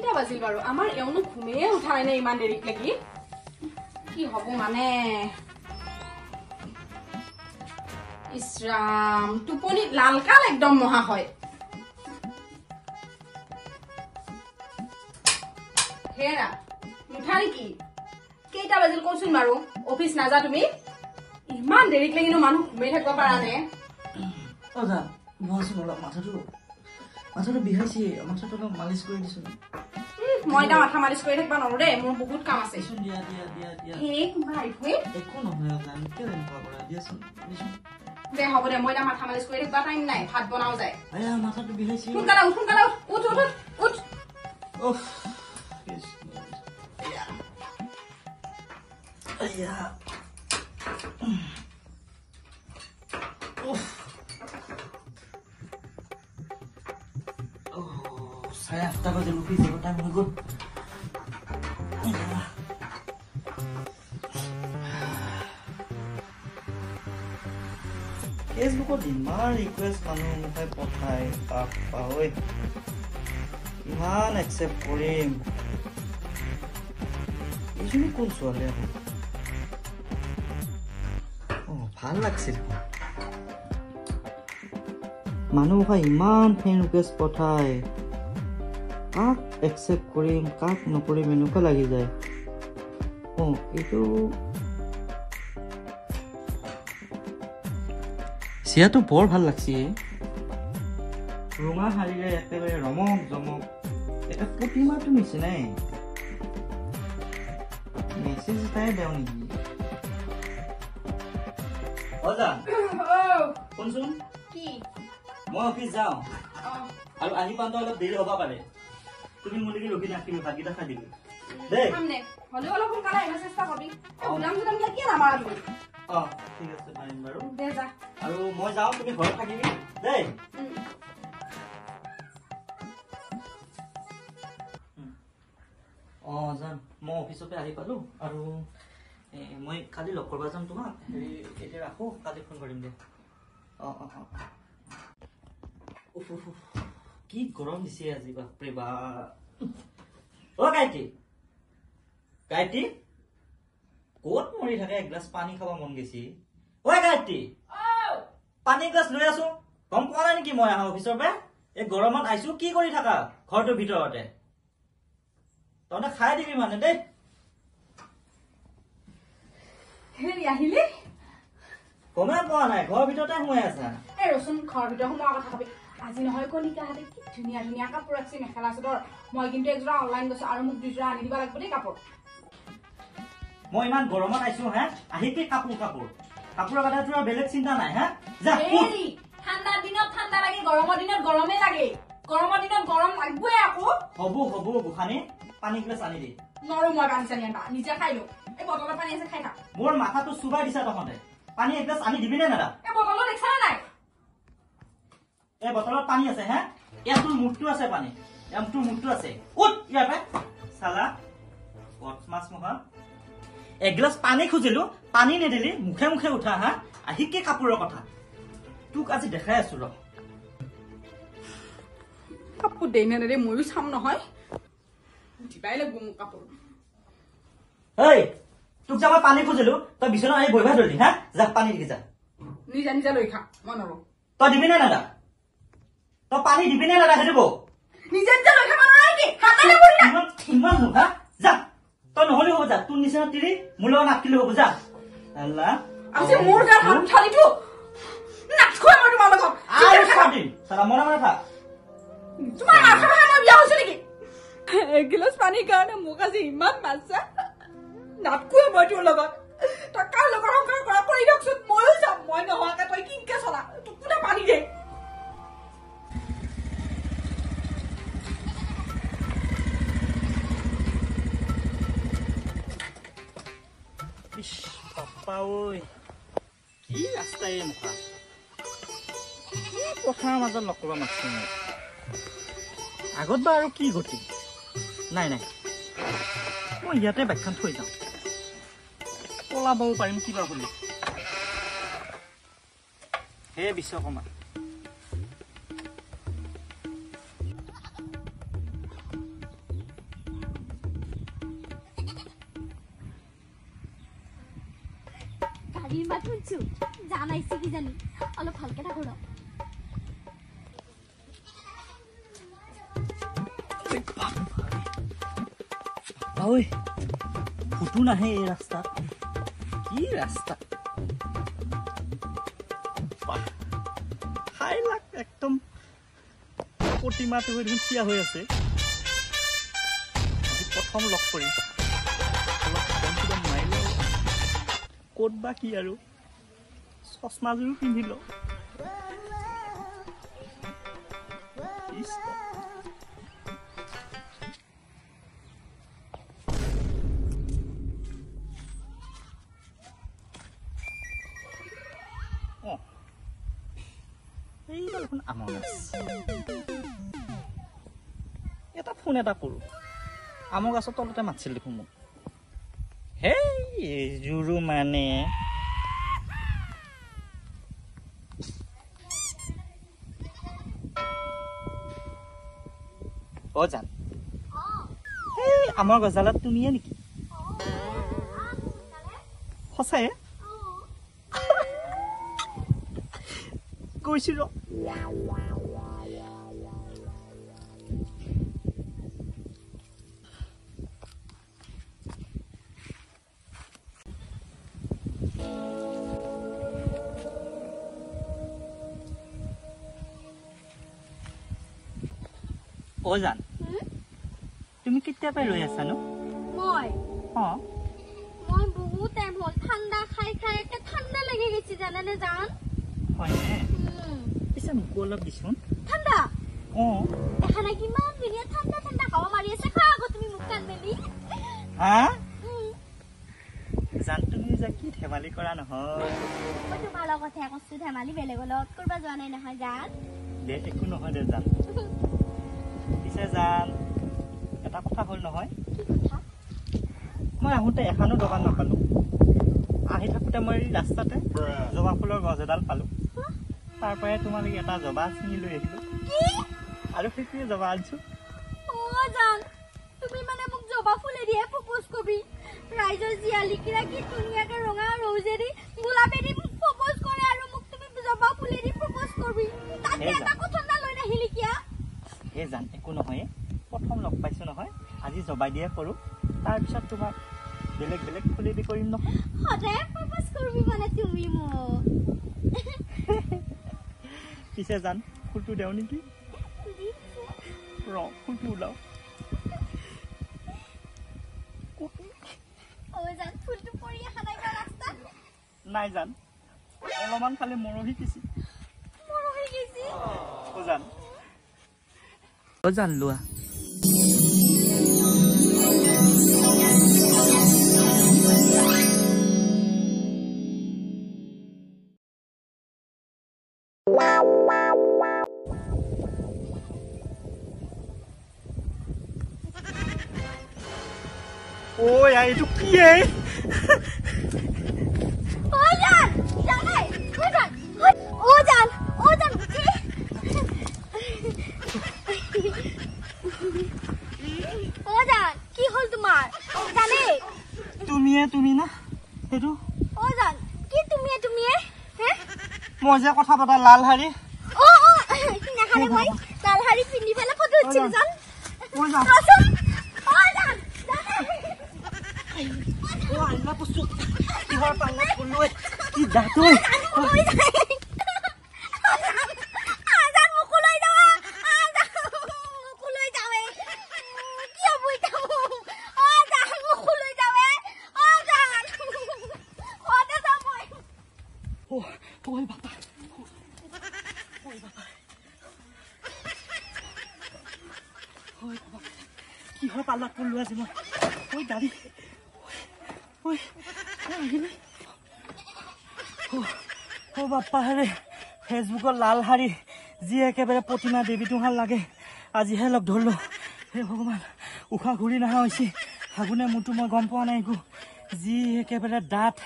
কেইটা বাজিল বাৰু আমাৰ এওনো ঘুমে উঠাই নাই ইমান দেৰি লাগি কি হ'ব মানে ইছৰাম টোপনিত লালকাল একদম মহা হয় হেৰা উঠা নেকি কেইটা বাজিল কৈছোন বাৰু অফিচ নাযা তুমি ইমান দেৰি লাগিনো মানুহ ঘুমে থাকিব পাৰা নে অজা মইচোন অলপ মাথাটো বিহাইছে মাথাটো অলপ মালিচ কৰি দিছো মই এটা মাথা মালিচ কৰি থাকিবা নোৱাৰো দেই মোৰ বহুত কাম আছে দিয়া একো নহয় অজা কিয় এনেকুৱা কৰা দিয়াচোন দে হ'ব দে মই এটা মাথা মালিচ কৰি থাকিবা টাইম নাই ভাত বনাও যায় মাথাটো বিহাইছে সোনকালে উঠ উফ চাৰে 8টা বাজে অফিচ যাব টাইম হৈ গ'ল ফেচবুকত ইমান ৰিকুৱেষ্ট মানুহ মুখাই পঠায় বাপ্পা ঐ ইমান একচেপ্ট কৰিম এইজনী কোন ছোৱালী ভাল লাগছিল মানুহ মুখাই ইমান ফ্ৰেণ্ড ৰিকুৱেষ্ট পঠায় কাক একচেপ্ট কৰিম কাক নকৰিম এনেকুৱা লাগি যায় এইটো চিয়াটো বৰ ভাল লাগছে ৰঙা শাৰীৰে একেবাৰে ৰমক জমক এটা প্ৰতিমাটো নিচিনাই মেছেজ এটাই দেওঁ নেকি অজা শুনচোন কি মই অফিচ যাওঁ আৰু আহি পাওঁতে অলপ দেৰি হ'ব পাৰে তুমি মোৰ লাগি ৰখি নাথাকিবি ভাতকেইটা খাই দিবি দেই হ'লেও অলপ সোনকালে আহিব চেষ্টা কৰিবি কিয় নামাৰা তুমি ঠিক আছে পাৰিম বাৰু দে যা আৰু মই যাওঁ তুমি ঘৰত থাকিবি দেই যাম মই অফিচতে আহি পালো আৰু মই কালি লগ কৰিব যাম তোমাক হেৰি এতিয়া ৰাখো কালি ফোন কৰিম দে কি গৰম দিছে আজি বাপৰে বাপ গায়ত্ৰী ক'ত মৰি থাকে এগিলাচ পানী খাব মন গৈছে গায়ত্ৰী পানী এগিলাচ লৈ আছো গম পোৱা নাই নেকি মই আহা অফিচৰ পৰা এই গৰমত আহিছো কি কৰি থাকা ঘৰটোৰ ভিতৰতে তহঁতে খাই দিবি মানে দেই আহিলি গমে পোৱা নাই ঘৰৰ ভিতৰতে সোমাই আছা ৰচোন ঘৰৰ ভিতৰত সোমোৱাৰ কথা কবি আজি নহয় কণিকাহঁতে কি ধুনীয়া ধুনীয়া কাপোৰ ৰাখছি মেখেলা চাদৰ মই কিন্তু একযোৰা অনলাইন গৈছো আৰু মোক দুযোৰা আনি দিব লাগিব দেই কাপোৰ মই ইমান গৰমত আহিছো আহি কি কাপোৰৰ কথা তোৰ বেলেগ চিন্তা নাই ঠাণ্ডাৰ দিনত ঠাণ্ডা লাগে গৰমৰ দিনত গৰমে লাগে গৰমৰ দিনত গৰম লাগবই আকৌ হ'ব গোসানী পানী গিলাচ আনি দে নৰো মই পানী চানি আনিবা নিজে খাই লো এই বটলৰ পানী আছে খাই থাক মোৰ মাথাটো চুবাই দিছা তহঁতে পানী এগিলাচ আনি দিবি নে দাদা এই বটলত দেখিছা নাই এই বটলত পানী আছে ইয়াত তোৰ মুঠটো আছে পানী তোৰ মুঠটো আছে উঠ ইয়াৰ পৰা চালা মাছ মহা এগিলাচ পানী খুজিলো পানী নিদিলি মুখে মুখে উঠা আহি কি কাপোৰৰ কথা তোক আজি দেখাই আছো ৰ কাপোৰ দেই নে নেদে ময়ো চাম নহয় দিবাই লাগিব মোক কাপোৰ তোক যে মই পানী খুজিলো তই বিচনা আহি বহিবা ধৰিলি যা পানী দিবি যা নিজা লৈ খা মই নৰো তই দিবি নে দাদা তই পানী দিবি নে দাদা সেইটো নিজে লৈ খা ইমান নোখা যা তই নহলে হ'ব যা তোৰ নিচিনা তিৰি মোৰ লগত নাটকিলে হ'ব যা আজি মোৰ গাত হাত উঠালিটো নাটকই মই তোমাৰ লগত আৰু ছাদিন সাৰা মনে মনে থাক তোমাৰ মাথা মই বিয়া হৈছে নেকি এগিলাচ পানীৰ কাৰণে মোক আজি ইমান মাছা নাটকই মই তোৰ লগত তই কাৰ লগত সংসাৰ কৰা কৰি দিয়কচোন ময়ো যাম মই নোহোৱাকে তই কিনকে চলা তোক কোনে পানী দে Papa oi. Ki rasta e mukha. Ki pothar major lokra masse. Agot ba aru ki goti. Nai nai. Moi yate bakhan thoi jam. Pola bau parim ki ba holi. He Bishokoma. গাড়ীৰ মাত শুনছো জানাইছে কি জানি অলপ ভালকে থাকো ৰ ঐ ফুটু নাহে এই ৰাস্তা কি ৰাস্তা হাই লাগ একদম প্ৰতিমাটো হৈ দেখোন থিয়া হৈ আছে আজি প্ৰথম লগ কৰিম অলপ কনফিডেণ্ট মাৰিলে ক'ত বা কি আৰু চশমাযোৰো পিন্ধিল এটা ফোন এটা কৰো আমৰ গছৰ তলতে মাতিছিল দেখোন মোক হেই এইযোৰো মানে অ জান এই আমৰ গছডালত তুমিয়ে নেকি সঁচায়ে কৈছো ৰ অ জান তুমি কেতিয়া পাই ৰৈ আছা নো মই অ মই বহুত টাইম হল ঠাণ্ডা খাই খাই একে ঠাণ্ডা লাগি গেছি জানানে জান হয়নে পিছে মোকো অলপ দিছোন ঠাণ্ডা অ দেখা নাই কিমান ধুনীয়া ঠাণ্ডা ঠাণ্ডা হাৱা মাৰি আছে খা আকৌ তুমি মুখ কান মেলি হা জান তুমি যে কি ধেমালি কৰা নহয় মই তোমাৰ লগতহে কৈছো ধেমালি বেলেগৰ লগত কৰবা যোৱা নাই নহয় জান দে একো নহয় দে জান পিছে জান এটা কথা হ'ল নহয় মই আহোঁতে এখনো দোকান নাপালো আহি থাকোঁতে মই ৰাস্তাতে জবা ফুলৰ গছ এডাল পালো তাৰ পৰাই তোমালোকে এটা জবা ছিঙি লৈ আহিলো আৰু সেইটোৱে জবা আনিছো অ জান তুমি মানে মোক জবা ফুলেদিয়ে প্ৰপ'জ কৰিবি ৰাইজৰ জীয়ালি কিৰা কি ধুনীয়াকে ৰঙা ৰৌজেদি গোলাপেদি প্ৰপ'জ কৰে আৰু মোক তুমি জবা ফুলেদি প্ৰপ'জ কৰিবি তাতে এটা কথা লৈ নাহিলি কিয়া এই জান একো নহয় প্ৰথম লগ পাইছো নহয় আজি জবাই দিয়ে কৰো তাৰপিছত তোমাক বেলেগ বেলেগ ফুলেদি কৰিম নহয় সদায় প্ৰপ'জ কৰিবি মানে তুমি মোক পিছে জান ফুলটো দেও নেকি ৰ ফুলটো ওলাও ফুলটো পৰি অহা নাই ৰাস্তাত নাই জান অলপমান খালি মৰহি গৈছে অ জান লোৱা ôi ai chút kia তুমি না সেইটো ও জান কি তুমি মই যে কথা পতা লাল হাৰি ও নাখালে মই লাল হাৰি পিন্ধি ফেলে ফটো উঠিছিল জান ও জান ও জান ও আইলা পুছু কিহৰ পাল্লা পলুই কি দাঁতই কিহৰ পাল্লা পলুই আছে মই ঐ দাদি ঐ আহিলে ও বাপ্পা হেৰে ফেচবুকত লাল হাৰি যি একেবাৰে প্ৰতিমা দেৱী তোহাৰ লাগে আজিহে লগ ধৰিলো হে ভগৱান উশাহ ঘূৰি নহা হৈছে হাগুনে মোৰটো মই গম পোৱা নাই একো যি একেবাৰে দাঁত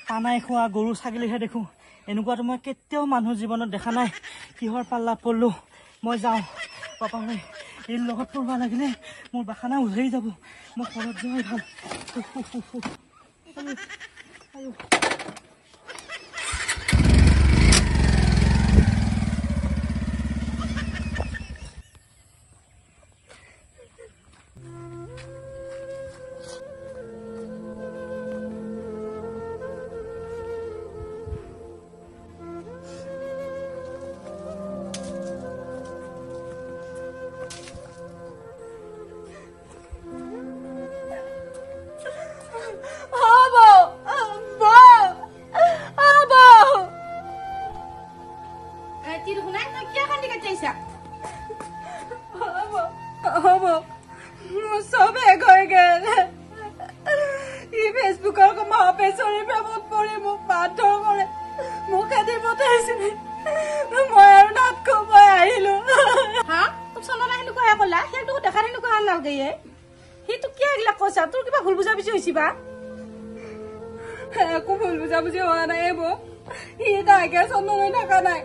পানাই খোৱা গৰু ছাগলীহে দেখো এনেকুৱাতো মই কেতিয়াও মানুহৰ জীৱনত দেখা নাই কিহৰ পাল্লাত পৰলো মই যাওঁ পাপা এই লগত পৰব লাগিলে মোৰ বাখানা উজৰি যাব মই ঘৰত যোৱাই ভাল একো ভুল বুঝাবুঝি হোৱা নাই বৌ সি তাইকে চন্দন থকা নাই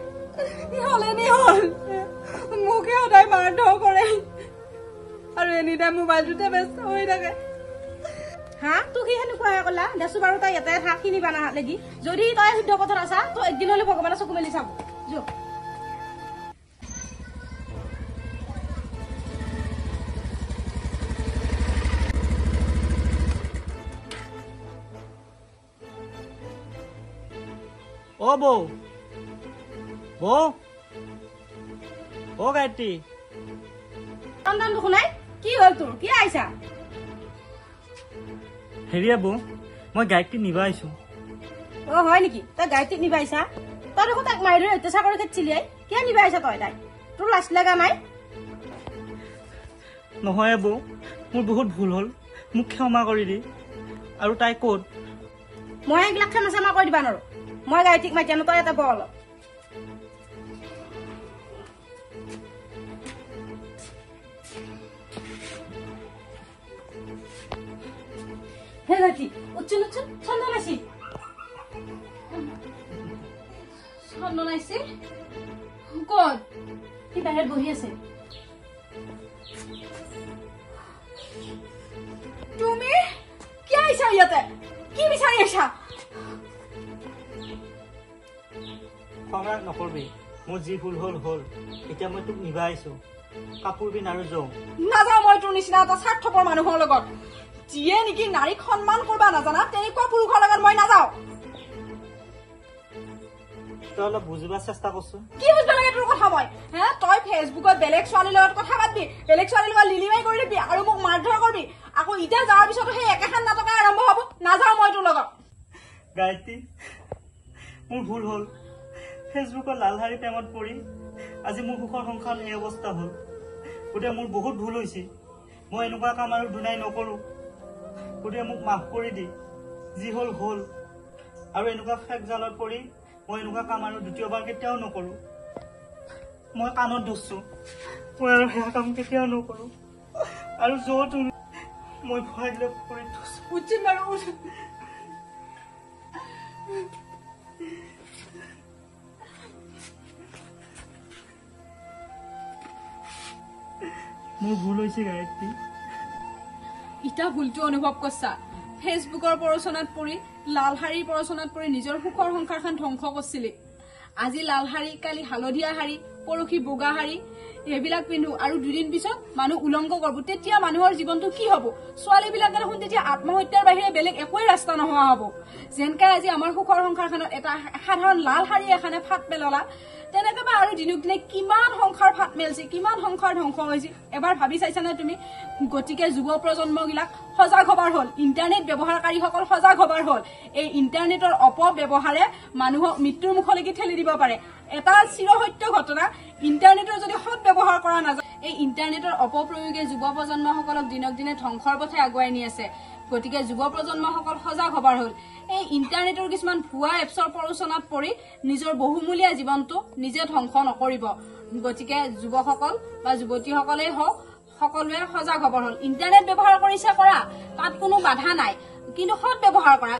হলেনি হল মোকে সদায় মাৰধৰ কৰে আৰু এনি টাইম মোবাইলটোতে ব্যস্ত হৈ থাকে হা তোক সি সেনেকুৱাহে কলা দেচো বাৰু তাই ইয়াতে থাক কিনিবা নাহালেগি যদি তই শুদ্ধ পথত আছা তই একদিন হলে ভগৱানে চকু মেলি চাব যো অ বৌ বৌ অ গায়ত্ৰী সন্তান শুনাই কি হল তোৰ কি আহিছা হেৰিয়া বৌ মই গায়ত্ৰী নিব আহিছো অ হয় নেকি তই গায়ত্ৰীক নিবা আহিছা তই দেখোন তাক মাৰি ধৰি অত্যাচাৰ কৰি খেদিছিলি কিয় নিবা আহিছা তই তাই তোৰ লাজ লগা নাই নহয় বৌ মোৰ বহুত ভুল হ'ল মোক ক্ষমা কৰি দি আৰু তাই ক'ত মই এইবিলাক ক্ষমা কৰি দিবা নোৱাৰো মই গায়ত্ৰীক মাতি আনো তই এটা বল হে গায়ত্ৰী উচ্চন উচ্চন চন্দন আছি চন্দন আহিছে ক'ত সি বাহিৰত বহি আছে তুমি কি আহিছা ইয়াতে কি বিচাৰি আছা খং নকৰবি মোৰ যি ভুল হ'ল হ'ল এতিয়া মই তোক নিবা আহিছো কাপোৰ পিন্ধ আৰু যাওঁ নাযাওঁ মই তোৰ নিচিনা এটা স্বাৰ্থপৰ মানুহৰ লগত যিয়ে নেকি নাৰীক সন্মান কৰবা নাজানা তেনেকুৱা পুৰুষৰ লগত মই নাযাওঁ তই অলপ বুজিবৰ চেষ্টা কৰচোন কি বুজিব লাগে তোৰ কথা মই হে তই ফেচবুকত বেলেগ ছোৱালীৰ লগত কথা পাতবি বেলেগ ছোৱালীৰ লগত লিলিমাই কৰি দিবি আৰু মোক মাৰধৰ কৰবি আকৌ এতিয়া যোৱাৰ পিছতো সেই একেখন নাটকে আৰম্ভ হ'ব নাযাওঁ মই তোৰ লগত গায়ত্ৰী মোৰ ভুল হ'ল ফেচবুকত লালহাৰী প্ৰেমত পৰি আজি মোৰ সুখৰ সংসাৰ এই অৱস্থা হ'ল গতিকে মোৰ বহুত ভুল হৈছে মই এনেকুৱা কাম আৰু দুনাই নকৰোঁ গতিকে মোক মাফ কৰি দি যি হ'ল হ'ল আৰু এনেকুৱা ফেক জালত পৰি মই এনেকুৱা কাম আৰু দ্বিতীয়বাৰ কেতিয়াও নকৰোঁ মই কাণত ধৰিছোঁ মই আৰু সেয়া কাম কেতিয়াও নকৰোঁ আৰু য'ত মই ভয় দিলে কৰি থৈছোঁ উচিত বাৰু মোৰ ভুল হৈছে গায়ত্ৰী ইটা ভুলটো অনুভৱ কৰছা ফেচবুকৰ প্ৰৰোচনাত পৰি লালহাৰীৰ প্ৰৰোচনাত পৰি নিজৰ সুখৰ সংসাৰখন ধ্বংস কৰিছিলি আজি লালহাৰী কালি হালধীয়া শাৰী পৰহি বগা শাৰী এইবিলাক পিন্ধো আৰু দুদিন পিছত মানুহ উলংঘ কৰিব তেতিয়া মানুহৰ জীৱনটো কি হ'ব ছোৱালীবিলাকে দেখোন তেতিয়া আত্মহত্যাৰ বাহিৰে বেলেগ একোই ৰাস্তা নোহোৱা হ'ব যেনকে আজি আমাৰ সুখৰ সংসাৰখনত এটা সাধাৰণ লাল শাৰী এখানে ফাট পেলালা তেনেকে বা আৰু দিনক দিনে কিমান সংসাৰ ফাট মেলছে কিমান সংসাৰ ধ্বংস হৈছে এবাৰ ভাবি চাইছানে তুমি গতিকে যুৱ প্ৰজন্মবিলাক সজাগ হবাৰ হ'ল ইন্টাৰনেট ব্যৱহাৰকাৰীসকল সজাগ হবাৰ হ'ল এই ইন্টাৰনেটৰ অপব্যৱহাৰে মানুহক মৃত্যুৰ মুখলৈকে ঠেলি দিব পাৰে এটা চিৰসত্য ঘটনা ইন্টাৰনেটৰ যদি সৎ ব্যৱহাৰ কৰা নাযায় এই ইন্টাৰনেটৰ অপপ্ৰয়োগে যুৱ প্ৰজন্মসকলক দিনক দিনে ধ্বংসৰ পথে আগুৱাই নি আছে গতিকে যুৱ প্ৰজন্মসকল সজাগ হবাৰ হ'ল এই ইন্টাৰনেটৰ কিছুমান ভুৱা এপছৰ প্ৰৰোচনাত পৰি নিজৰ বহুমূলীয়া জীৱনটো নিজে ধ্বংস নকৰিব গতিকে যুৱকসকল বা যুৱতীসকলেই হওক সকলোৱে সজাগ হবৰ হ'ল ইন্টাৰনেট ব্যৱহাৰ কৰিছে কৰা তাত কোনো বাধা নাই কিন্তু সৎ ব্যৱহাৰ কৰা